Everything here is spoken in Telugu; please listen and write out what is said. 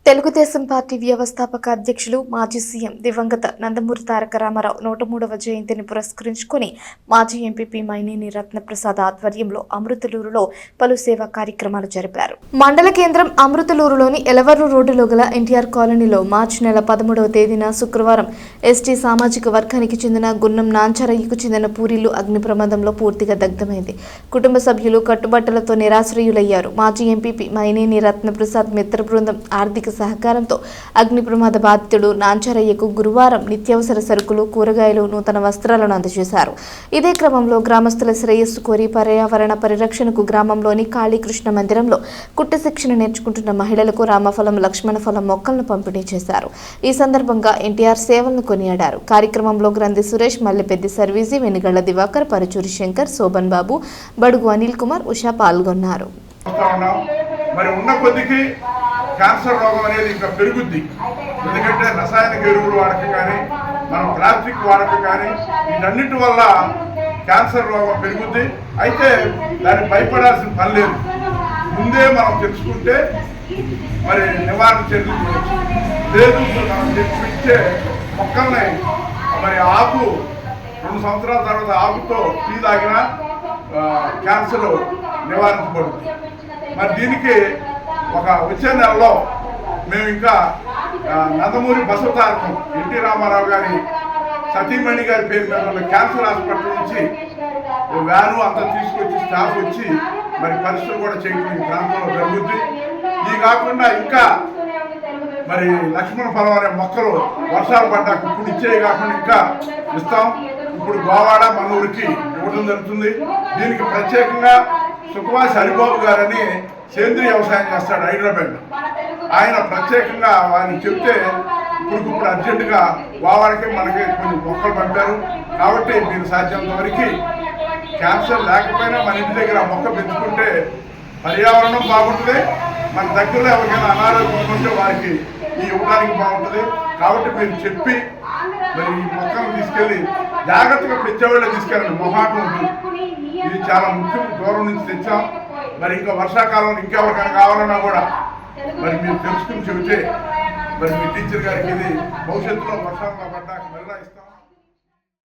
తెలుగుదేశం పార్టీ వ్యవస్థాపక అధ్యక్షులు మాజీ సీఎం దివంగత నందమూరి తారక రామారావు 103వ జయంతిని పురస్కరించుకుని మాజీ ఎంపీపీ మైనేని రత్నప్రసాద్ ఆధ్వర్యంలో అమృతలూరులో పలు సేవా కార్యక్రమాలు జరిపారు. మండల కేంద్రం అమృతలూరులోని ఎలవర్రు రోడ్డులో గల ఎన్టీఆర్ కాలనీలో మార్చి నెల 13వ తేదీన శుక్రవారం ఎస్టీ సామాజిక వర్గానికి చెందిన గున్నం నాంచరయ్యకు చెందిన పూరీలు అగ్ని ప్రమాదంలో పూర్తిగా దగ్ధమైంది. కుటుంబ సభ్యులు కట్టుబట్టలతో నిరాశ్రయులయ్యారు. మాజీ ఎంపీపీ మైనేని రత్నప్రసాద్ మిత్ర బృందం ఆర్థిక సహకారంతో అగ్ని ప్రమాద బాధితుడు నాంచరయ్యకు గురువారం నిత్యావసర సరుకులు, కూరగాయలు, నూతన వస్త్రాలను అందజేశారు. ఇదే క్రమంలో గ్రామస్తుల శ్రేయస్సు కోరి పర్యావరణ పరిరక్షణకు గ్రామంలోని కాళీకృష్ణ మందిరంలో కుట్టు శిక్షణ నేర్చుకుంటున్న మహిళలకు రామఫలం, లక్ష్మణ ఫలం మొక్కలను పంపిణీ చేశారు. ఈ సందర్భంగా ఎన్టీఆర్ సేవలను కొనియాడారు. కార్యక్రమంలో గ్రంథి సురేష్, మల్లెపెద్ది సర్వీజీ, వెనుగళ్ల దివాకర్, పరుచూరి శంకర్, శోభన్ బాబు, బడుగు అనిల్ కుమార్, ఉషా పాల్గొన్నారు. మరి ఉన్న కొద్దికి క్యాన్సర్ రోగం అనేది ఇంకా పెరుగుద్ది. ఎందుకంటే రసాయనిక ఎరువులు వాడకం కానీ, మనం ప్లాస్టిక్ వాడకం కానీ, వీటన్నిటి వల్ల క్యాన్సర్ రోగం పెరుగుద్ది. అయితే దానికి భయపడాల్సిన పని లేదు. ముందే మనం తెలుసుకుంటే మరి నివారణ చర్యలు లేదు. మనం తెచ్చిచ్చే మొక్కల్ని మరి ఆకు 2 సంవత్సరాల తర్వాత ఆకుతో టీ తాగినా క్యాన్సర్ నివారించబడుతుంది. మరి దీనికి వచ్చే నెలలో మేము ఇంకా నందమూరి బసవతారకం ఎన్టీ రామారావు గారి సతీమణి గారి పేరు మీద క్యాన్సర్ హాస్పిటల్ నుంచి వ్యాను అంతా తీసుకొచ్చి స్టాఫ్ వచ్చి మరి పరీక్షలు కూడా చేయడం ఈ ప్రాంతంలో జరుగుద్ది. ఇది కాకుండా ఇంకా మరి లక్ష్మణ ఫలం అనే మొక్కలు వర్షాలు పడ్డాక ఇప్పుడు ఇచ్చేవి కాకుండా ఇంకా ఇస్తాం. ఇప్పుడు గోవాడ మన ఊరికి ఇవ్వడం జరుగుతుంది. దీనికి ప్రత్యేకంగా సుఖవాసి హరిబాబు గారని సేంద్రీయ వ్యవసాయం చేస్తాడు హైదరాబాద్. ఆయన ప్రత్యేకంగా వారిని చెప్తే ఇప్పుడు అర్జెంటుగా వాడికి మనకి కొన్ని మొక్కలు పంపారు. కాబట్టి మీరు సాధ్యంత వరకు క్యాన్సర్ లేకపోయినా మన ఇంటి దగ్గర మొక్క పెంచుకుంటే పర్యావరణం బాగుంటుంది. మన దగ్గరలో ఎవరికైనా అనారోగ్యం ఉంటే వారికి ఈ ఇవ్వడానికి బాగుంటుంది. కాబట్టి మీరు చెప్పి మరి ఈ మొక్కలను తీసుకెళ్ళి జాగ్రత్తగా పెంచేవాళ్ళే తీసుకెళ్ళండి. మొహాటం ఉంటుంది. ఇది చాలా ముఖ్యం. దూరం నుంచి తెచ్చాం. మరి ఇంకా వర్షాకాలంలో ఇంకెవరికైనా కావాలన్నా కూడా మరి మీరు తెలుసుకుని చెబితే మరి మీ టీచర్ గారికి ఇది భవిష్యత్తులో వర్షాలు పడ్డా